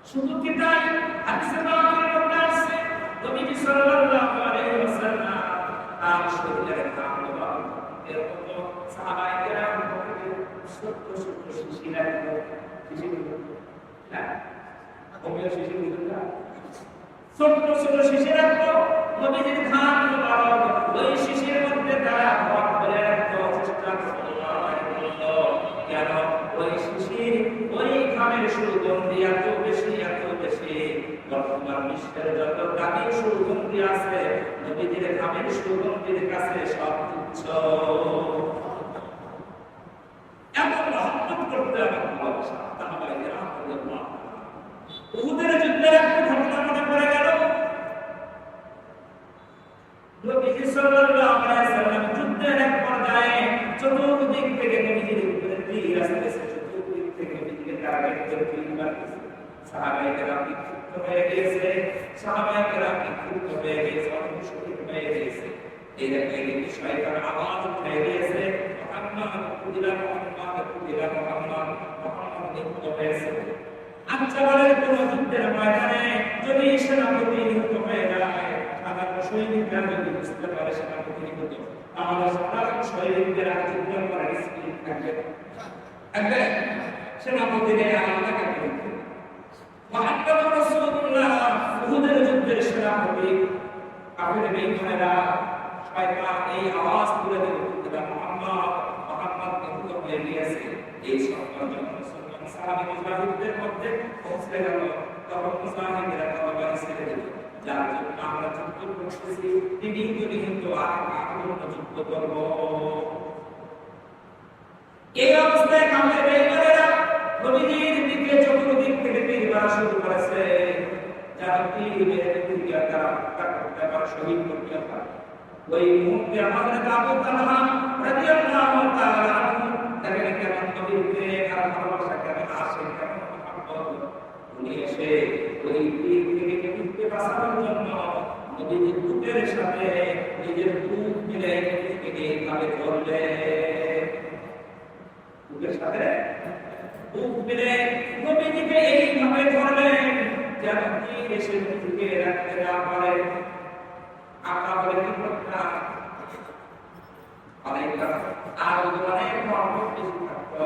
শুধু কি তাই, হাদিসে পাকের মধ্যে আছে নবীজি সাল্লাল্লাহু আলাইহি ওয়াসাল্লাম তার শরীরের ঘাম দেওয়া, এরকম সাহাবায়ে কেরাম ছোট্ট ছোট্ট শিশি রাখতো, হোমিও শিশি বুঝলেন না, ছোট্ট ছোট শিশি রাখতো, নবীজির ঘাম দেওয়া, ওই শিশির মধ্যে তারা ভর করে রাখতো, চেষ্টা করতো কেন ওই শিশির ওই ঘামের সুগন্ধি এত বেশি বর্তমান বিশ্বের যত দামি সুগন্ধি আছে, নবীজির ঘামের সুগন্ধির কাছে সব তুচ্ছ। এমন মহব্বত করতে হবে ভালোবাসা। সাহাবায়ে কেরাম রাদিয়াল্লাহু আনহুম উহুদের যুদ্ধের একটা ঘটনা মনে পড়ে গেল। নবীজি সাল্লাল্লাহু আলাইহি ওয়াসাল্লাম যুদ্ধের এক পর্যায়ে চতুর্দিক থেকে নবীজির উপরে তীর আসতেছে, চতুর্দিক থেকে নবীজিকে টার্গেট করে তীর মারতেছে। সাহাবায়ে কেরাম বিক্ষিপ্ত হয়ে গেছে, সাহাবায়ে কেরাম বিক্ষিপ্ত হয়ে গেছে, অনেক শহীদ হয়ে গেছে। এই দেখে এই বিষয়টার আওয়াজ উঠে গিয়েছে, মুহাম্মদ কুদিলা, মুহাম্মদ কুদিলা, মুহাম্মদ নিহত হয়েছে। আচ্ছা বলেন, কোন যুদ্ধের ময়দানে যদি সেনাপতি নিহত হয়ে যায়, সাধারণ সৈনিকরা যদি বুঝতে পারে সেনাপতি নিহত, তাহলে সাধারণ সৈনিকদের আর যুদ্ধ করার স্পিরিট থাকবে থাকবে সেনাপতিদের আলাদা করবে। মুহাম্মদ রাসূলুল্লাহ উহুদের যুদ্ধের সেনাপতি কাফের বেঈমানেরা শয়তান এই আওয়াজ তুলে দিল, মুহাম্মদ নিহত হয়ে গিয়েছে। এই সংবাদ যখন মুসলমান সাহাবী মুজাহিদদের মধ্যে পৌঁছে গেল, তখন মুজাহিদরা তরবারি ছেড়ে দিল, যার জন্য আমরা যুদ্ধ করতেছি, তিনি নিহত, আর আমরা যুদ্ধ করব। এই অবস্থায় কাফের বেঈমানেরা নবীজির দিকে চতুর্দিক থেকে তীর মারা শুরু করেছে, যারা তীর মেরে দিকে তারা হত্যা করে শহীদ করতে পারে। ওই মুহূর্তে আমাদের আবু তালহা রাদিয়াল্লাহু তাআলা আনহু দেখেন কেমন নবীর প্রেম আর ভালোবাসা, কেমন আসে, কেমন মহব্বত। উনি এসে ওই তীর থেকে মুক্তি বাঁচানোর জন্য নবীজির বুকের সাথে নিজের বুক মিলে থেকে এইভাবে ধরলে, বুকের সাথে বুক মিলে নবীজিকে এইভাবে ধরলেন যেন তীর এসে নবীজিকে রাখতে না পারে। আমরা বলে কি করতাম, অনেক আর অনেক মহব্বত বেশি থাকতো,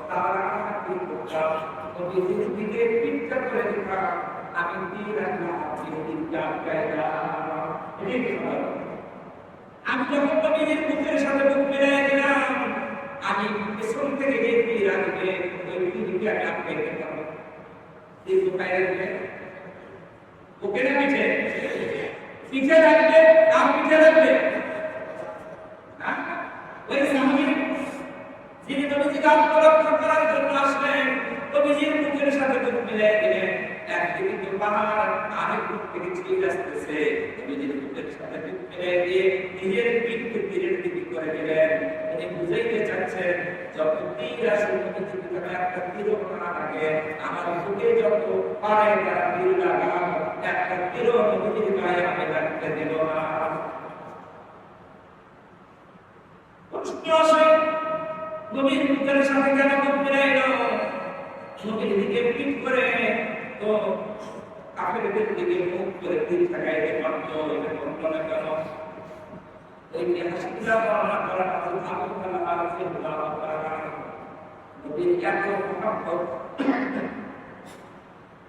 তারা আমরা কি করতাম, নবীজির দিকে পিঠটা করে দিতাম, আমি তীর রাখলাম, আপনি তীরটা আটকাইলাম। এটাই কি হলো, আমি যখন নবীজির বুকের সাথে বুক মিলাই দিলাম, আমি পেছন থেকে যে তীর আসবে ওই তীরকে আমি আটকাইতে পারবো, তীর ঢুকাই রাখবে বুকে না পিঠে? পিঠে রাখবে, আর পিঠে রাখবে। ওই সাহাবী যিনি নবীজিকে আত্মরক্ষা করার জন্য আসলেন, নবীজির বুকের সাথে বুক মিলিয়ে দিলেন। একদিকে তো পাহাড়, আরেক দিক থেকে ছিট আসতেছে। নবীজির বুকের সাথে বুক মিলিয়ে দিয়ে নিজের পিঠকে তীরের দিকে করে দিলেন। উনি বুঝাইতে চাচ্ছেন, যত তীর আসে নবীজির ভিতরে একটা তীরও না লাগে। আমার বুকে যত পায়ে তারা তীর লাগান, একটা তীরও নবীজির গায়ে আমি লাগতে দেব না। প্রশ্ন আসে, নবীর বুকের সাথে কেন বুক মিলাইল? নবীর দিকে পিঠ করে তো কাফেরদের দিকে মুখ করে তীর ঠেকাইতে পারত, এটা করল না কেন? ঐতিহাসিকরা বর্ণনা করেন হযরত আবু তালহা রাদিয়াল্লাহু তাআলা নবীর এত মহব্বত,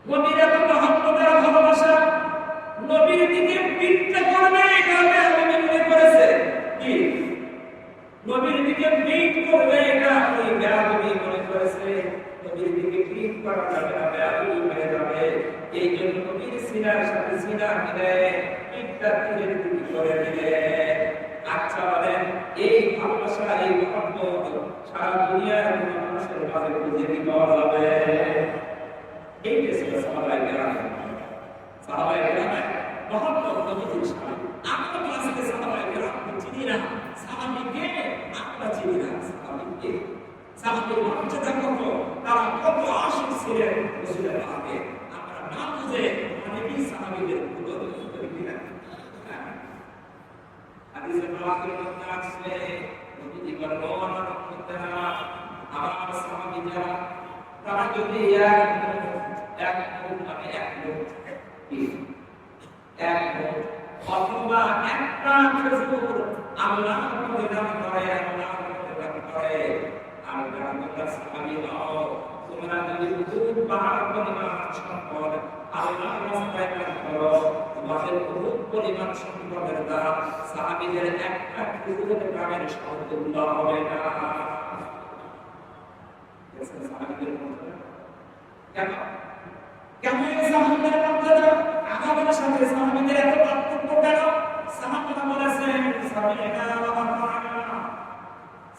নবীর এত মহব্বতের ভালোবাসা, নবীর দিকে পিঠটা করবে এটা আমি মনে করেছে কি নবীর দিকে পিঠ করবে এটা আমি বেয়াদবি মনে করেছে। নবীর দিকে পিঠ করা যাবে না, বেয়াদবি হয়ে যাবে। এই জন্য নবীর সিনার সাথে সিনা মিলে পিঠটা তীরের দিকে করে দিলে। আচ্ছা বলেন, এই ভালোবাসা, এই মহব্বত সারা দুনিয়ার কোনো মানুষের মাঝে খুঁজে কি পাওয়া যাবে? এইটা ছিল সাহাবায়ে কেরাম। সাহাবায়ে কেরাম মহব্বত নবীজির সাথে। আমরা তো আজকে সাহাবায়ে কেরামকে চিনি না। সাহাবীকে আমরা চিনি না। সাহাবীকে, সাহাবীর মর্যাদা কত, তারা কত আশিক ছিলেন রাসূলের আগে, আমরা না বুঝে অনেকেই সাহাবীদের ভুল করি কিনা? হাদিসে পাকের মধ্যে আছে, নবীজি বলেন, ও আমার উম্মতেরা, আমার সাহাবী যারা, তারা যদি এক অথবা একটা খেজুর আল্লাহর পথে দান করে, আল্লাহর পথে দান করে, আর যারা সাহাবী হও, তোমরা যদি বহুত পাহাড় পরিমাণ সম্পদ আল্লাহর রাস্তায় দান করো, তোমাদের বহুত পরিমাণ সম্পদের দ্বারা সাহাবীদের একটা খেজুরের দামের সমতুল্য হবে না। সাহাবীদের মর্যাদা কেন? কেন এই সাহাবীদের মর্যাদা আগামীর সাথে সাহাবীদের এত পার্থক্য কেন? সাহাবীরা বলেছেন, সামি'না ওয়া আতা'না,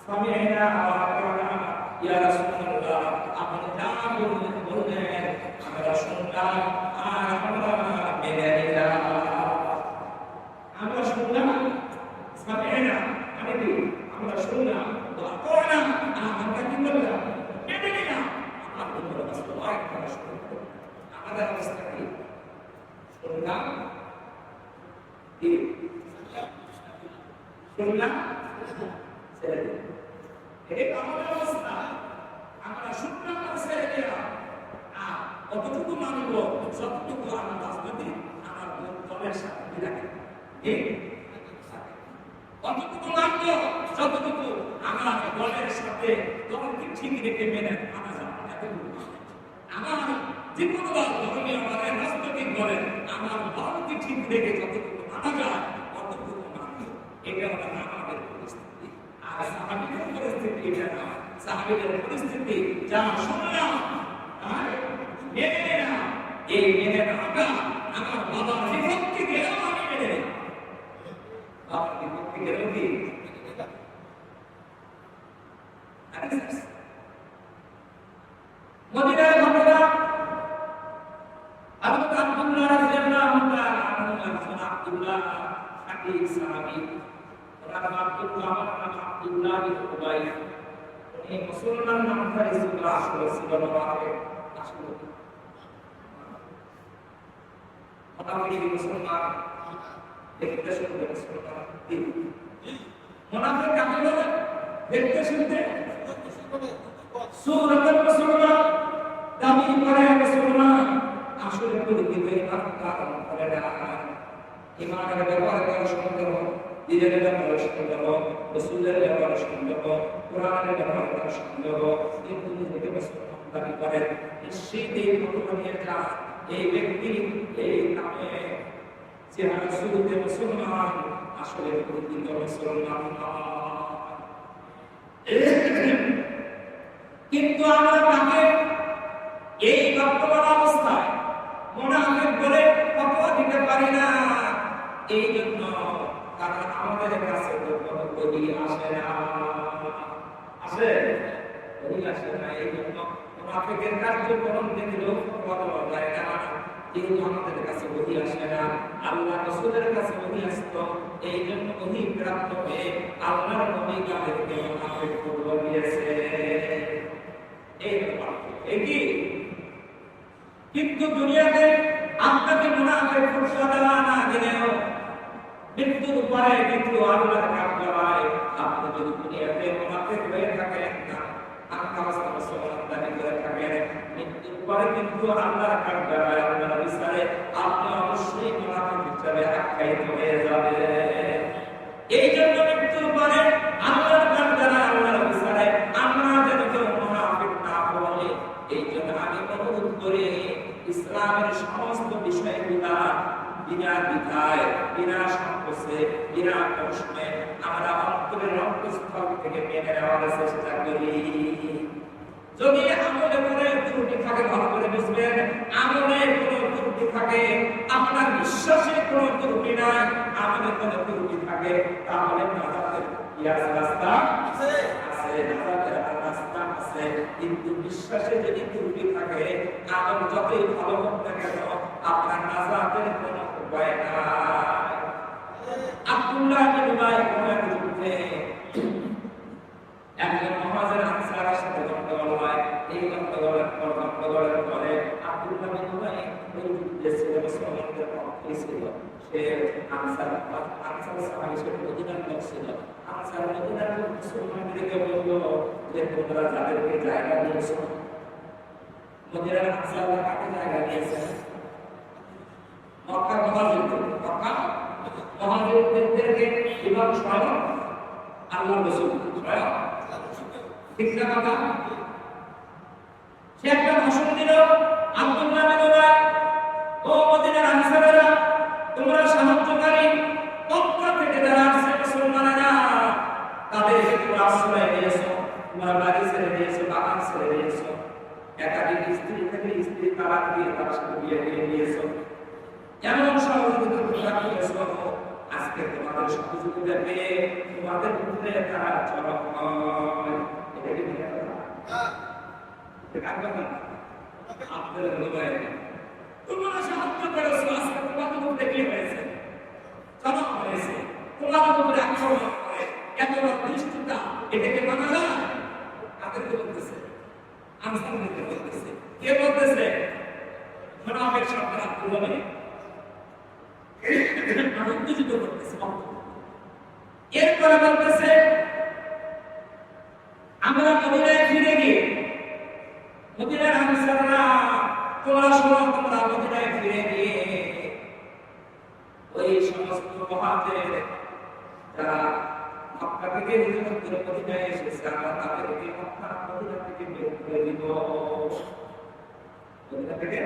সামি'না ওয়া আতা'না, ইয়া রাসূলুল্লাহ, আপনি যা বললেন আমরা শুনলাম আর আমরা মেনে নিলাম। আমরা শুনলাম, সামি'না মানে কি? আমরা শুনলাম, ওয়া আতা'না আমরা কি করলাম? মেনে নিলাম। আমরা বাস্তবায়ন করা শুরু করলাম। আমাদের অবস্থা কি? শুনলাম, শুনলাম, ছেড়ে দিলাম। এই আমাদের অবস্থা। আমরা শুনলাম আর ছেড়ে দিলাম। আর কতটুকু মানব, যতটুকু আমার রাজনীতি আমার দলের সাথে রাখে, কতটুকু মানব, যতটুকু আমার দলের সাথে দলকে ঠিক রেখে মেনে আনা যাবে। আমার যে কোনো দল, ধর্মীয় বলেন, রাজনৈতিক বলেন, আমার দলকে ঠিক রেখে যতটুকু মানা যায় ততটুকু মানব। এটা হলো আমাদের পরিস্থিতি। আর সাহাবীদের পরিস্থিতি এটা না। সাহাবীদের পরিস্থিতি যা শুনলাম আর মেনে নিলাম, এই মেনে নেওয়াটা আমার বাবার বিপক্ষে গেলেও আমি মেনে নিই। বাবার বিপক্ষে গেলেও কি মদিনার ঘটনা, হযরত আব্দুল্লাহ রাদিয়াল্লাহু তাআলা আনহু, আব্দুল্লাহ সাকিব সাহাবী, ওনার নাম আব্দুল্লাহ ইবনে উবাই। উনি মুসলমান নাম ধরে ইসলাম আসলে ছিল না, আসলে মুনাফিক মুসলমান, দেখতে শুনতে মুসলমান, মুনাফিক কাকে বলে? দেখতে শুনতে সূরাতুল মুসলমান, দাবি করে মুসলমান, আসলে পরিচিত ইমান ধারণ করে না। ইমানের ব্যাপারে তার সন্দেহ, দিনের ব্যাপারে সন্দেহ, রাসূলের ব্যাপারে সন্দেহ, কোরআনের ব্যাপারে তার সন্দেহ, কিন্তু নিজেকে মুসলমান দাবি করেন। নিশ্চিতই ঘটনা নিয়ে যান, এই ব্যক্তি এই নামে চেহারা শুরুতে মুসলমান, আসলে পরিচিত মুসলমান নয়। কিন্তু আমরা তাকে এই বর্তমান অবস্থায় মুনাফিক বলে পারি না। এই জন্য কারণ আমাদের কাছে তো কোনো ওহী আসে না, আসে ওহী আসে না। এই জন্য মুনাফিকের কার্যক্রম দেখলেও বলা যায় না, যেহেতু আমাদের কাছে ওহী আসে না, আল্লাহ রাসূলের কাছে ওহী আসতো। এই জন্য ওহী প্রাপ্ত হয়ে আল্লাহর নবী তাদেরকে মুনাফিক বলে দিয়েছে। এই ব্যাপার কি? কিন্তু দুনিয়াতে আপনাকে মুনাফিক ঘোষণা দেওয়া না দিলেও মৃত্যুর পরে কিন্তু আল্লাহর কাজ করায় আপনি যদি দুনিয়াতে মুনাফিক হয়ে থাকেন না, মৃত্যুর পরে কিন্তু আল্লাহর কাজ করায় আল্লাহর বিচারে আপনি অবশ্যই মুনাফিক হিসেবে আখ্যায়িত হয়ে যাবেন। এই জন্য মৃত্যুর পরে আল্লাহর কাজ করায় আল্লাহর বিচারে আমরা যেন কেউ মুনাফিক না হই। এই জন্য আমি অনুরোধ করি, ইসলামের সমস্ত বিষয়গুলা বিনা দ্বিধায়, বিনা সংকোচে, বিনা প্রশ্নে আমরা অন্তরের অন্তঃস্থল থেকে মেনে নেওয়ার চেষ্টা করি। যদি আমলে কোনো ত্রুটি থাকে ভালো করে বুঝবেন, আমলে কোনো ত্রুটি থাকে, আপনার বিশ্বাসে কোনো ত্রুটি নাই, আমলে কোনো ত্রুটি থাকে, তাহলে নাজাতের কি রাস্তা আছে? আছে, নাজাতের রাস্তা আছে। কিন্তু বিশ্বাসে যদি ত্রুটি থাকে, আমল যতই ভালো হোক না কেন, আপনার নাজাতের কোনো উপায় নাই। আব্দুল্লাহ বিন উবাই কোন যুদ্ধে একজন মুহাজির আনসারের সাথে গন্ডগোল হয়। এই গন্ডগোলের পরে আব্দুল্লাহ বিন উবাই ওই যুদ্ধে ছিল, মুসলমানদের পক্ষে ছিল। সে আনসার সাহাবী ছিল, মদিনার লোক ছিল। আনসার মদিনার লোক মুসলমানদেরকে বলল যে তোমরা যাদেরকে জায়গা দিয়েছো, মদিনার আনসাররা কাকে জায়গা দিয়েছে? মক্কা মহাজিরদেরকে ইমাম স্বয়ং আল্লাহ রাসূল স্বয়ং, ঠিক না কথা? সে একটা ভাষণ দিল, আব্দুল্লাহ বিন উবাই, ও মদিনার আনসারেরা, তোমরা সাহায্যকারী মক্কা থেকে যারা আসছে মুসলমানেরা, তাদেরকে তোমরা আশ্রয় দিয়েছো, তোমরা বাড়ি ছেড়ে দিয়েছো, বাগান ছেড়ে দিয়েছো, একাধিক স্ত্রী থেকে স্ত্রী তালাক দিয়ে তার সাথে বিয়ে দিয়ে দিয়েছো, এমন সহযোগিতা তোমরা করেছো। আজকে তোমাদের সহযোগিতা পেয়ে তোমাদের উপরে তারা চরম হয়। এটা কি ঠিক কথা? এটা কথা না, আপনাদের হৃদয়ে তোমরা সাহায্য করেছো, আজকে তোমাদের উপরে কি হয়েছে? চরম হয়েছে। তোমাদের উপরে আক্রমণ করে এত দৃষ্টিতা, এটাকে মানা যায়? কাদেরকে বলতেছে? আনসারদেরকে বলতেছে। কে বলতেছে? মুনাফিক সরকার আব্দুল্লাহ বিন উত্তেজিত করতেছে। এরপরে বলতেছে, আমরা মদিনায় ফিরে গিয়ে মদিনার আনসাররা, তোমরা শোনো, তোমরা মদিনায় ফিরে গিয়ে ওই সমস্ত মুহাজির যারা মক্কা থেকে হিজরত করে মদিনায় এসেছে, আমরা তাদেরকে মদিনা থেকে বের করে দিব। মদিনা থেকে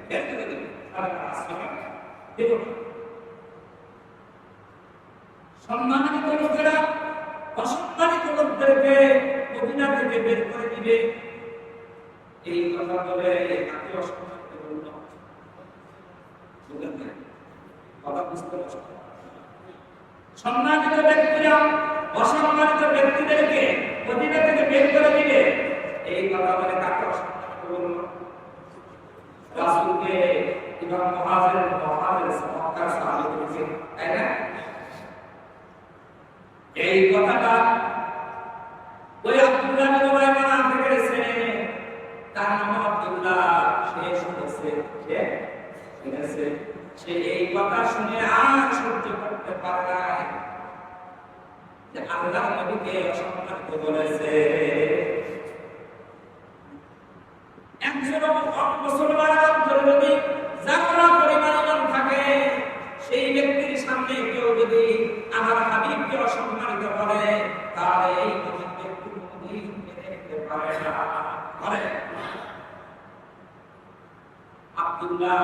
বের করে দিব, তারা আশ্রয় দেব না। সম্মানিত লোকেরা অসম্মানিত লোকদেরকে মদিনা থেকে বের করে দিবে, এই কথা বলে তাকে অসম্মানিত বলল। কথা বুঝতে পারছো? সম্মানিত ব্যক্তিরা অসম্মানিত ব্যক্তিদেরকে মদিনা থেকে বের করে দিবে, এই কথা বলে তাকে অসম্মানিত বলল। রাসূলকে ইমাম মুহাজির মক্কার সাহাবীদেরকে, তাই না? এই কথাটা ওই আব্দুল্লাহ বিন উবাই মুনাফিকের ছেলে, তার নাম আব্দুল্লাহ, সে শুনেছে। সে এই কথা শুনে আর সহ্য করতে পারে না যে আল্লাহ নবীকে অসম্মানিত বলেছে। একজন মুসলমানের অন্তরে যদি যারা পরিমাণ ইমান থাকে, সেই ব্যক্তির সামনে কেউ যদি আমার হাবিবকে অসম্মানিত করে, তাহলে এই ব্যক্তি কোনদিন মেনে নিতে পারে না। আব্দুল্লাহ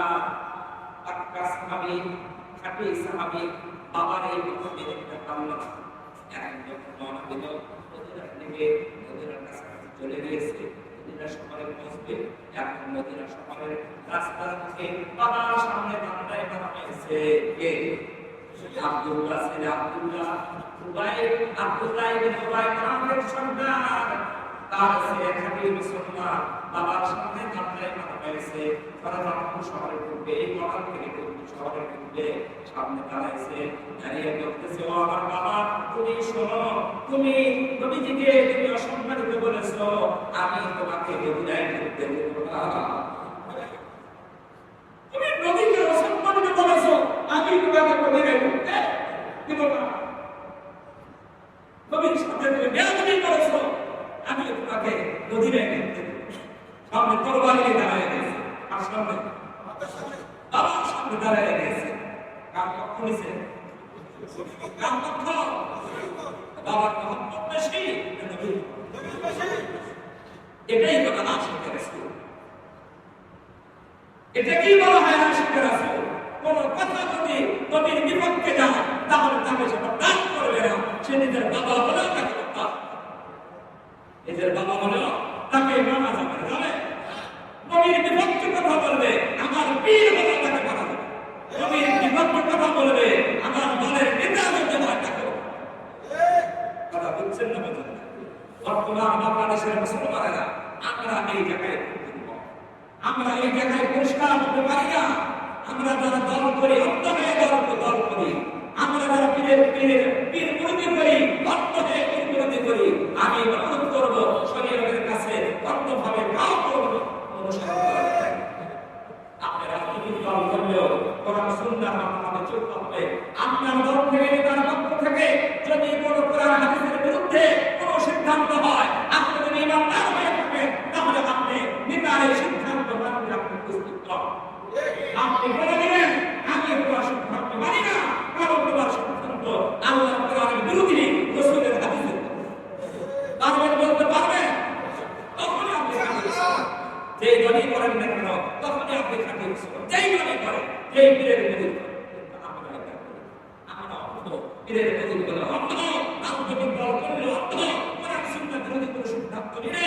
পাক্কা সাহাবী, খাঁটি সাহাবী, বাবার এই কথা মেনে নিতে পারল না। একজন রওনা দিল, মদিনার দিকে, মদিনার কাছাকাছি চলে গিয়েছে। মদিনা শহরে পৌঁছবে। এখন মদিনা শহরের রাস্তার মুখে বাবার সামনে দাঁড়ায় হয়েছে কে? আব্দুল্লাহ ছেলে আব্দুল্লাহ আব্দুল্লাহ ইবনে উবাই নামের সন্তান। তার ছেলে খাঁটি মুসলমান বাবার সামনে দাঁড়ায় হয়েছে। তারা রংপুর শহরে ঢুকবে, এই মডেল থেকে রংপুর শহরে ঢুকবে, সামনে দাঁড়াইছে, দাঁড়িয়ে বলতেছে, ও আমার বাবা, তুমি শোনো, তুমি নবীজিকে তুমি অসম্মানিত বলেছো, আমি তোমাকে মদিনায় ঢুকতে দেব না। তুমি নবীকে অসম্মানিত বলেছো, আমি তোমাকে মদিনায় ঢুকতে দেব না। নবীর সাথে তুমি বেয়াদবি করেছো, আমি তোমাকে মদিনায় ঢুকতে দেব। সামনে তরবারি নিয়ে দাঁড়ায় গেছে, আর সামনে বাবার সামনে দাঁড়ায় গেছে। কার পক্ষ নিছে? কার পক্ষ? বাবার মহব্বত বেশি, এটাই কথা না শিখে রাসূল। এটা কি বলা হয় না শিখে রাসূল? কোন কথা যদি নবীর বিপক্ষে যায় তাহলে তাকে সে বরদাস্ত করবে না। সে নিজের বাবা হলেও তাকে বরদাস্ত, নিজের বাবা হলেও তাকে মানা যাবে না। জানে নবীর বিপক্ষে কথা বলবে, আমার পীর বলে তাকে মানা যাবে। নবীর বিপক্ষে কথা বলবে, আমার দলের নেতা বলতে হয় তাকে। কথা বুঝছেন না? বর্তমান বাংলাদেশের মুসলমানেরা আমরা এই জায়গায়, আমরা এই জায়গায় পরিষ্কার হতে পারি না। আমরা যারা দল করি অর্থ হয়ে দল করি, আমরা যারা পীর বিরোধী করি অর্থ হয়ে পীর বিরোধী করি। আমি অনুরোধ করবো শরীয়তের কাছে অর্থভাবে কাউ করবো আপনারা দল করলেও কোরআন সুন্নাহ আমাদের চলতে হবে। আপনার দল থেকে তার পক্ষ থেকে যদি কোনো কোরআন হাদিসের বিরুদ্ধে কোনো সিদ্ধান্ত হয়, আপনি যদি ইমানদার হয়ে থাকেন তাহলে আপনি নেতার সিদ্ধান্ত মানতে আপনি প্রস্তুত হন। আপনি বলে দিলেন আমি তোমার সিদ্ধান্ত মানি না, কারণ তোমার সিদ্ধান্ত আল্লাহ কোরআনের বিরোধী, রাসূলের হাদিসের পারবেন বলতে পারবেন, তখনই আপনি যেই দলই করেন না কেন তখনই আপনি খাঁটি মুসলমান। যেই দলই করেন, যেই পীরের বিরোধী করেন, আমরা অর্থ পীরের বিরোধী করে অর্থ, আন্তরিক দল করলে অর্থ, কোরআন সুন্নাহ বিরোধী করে সিদ্ধান্ত নিলে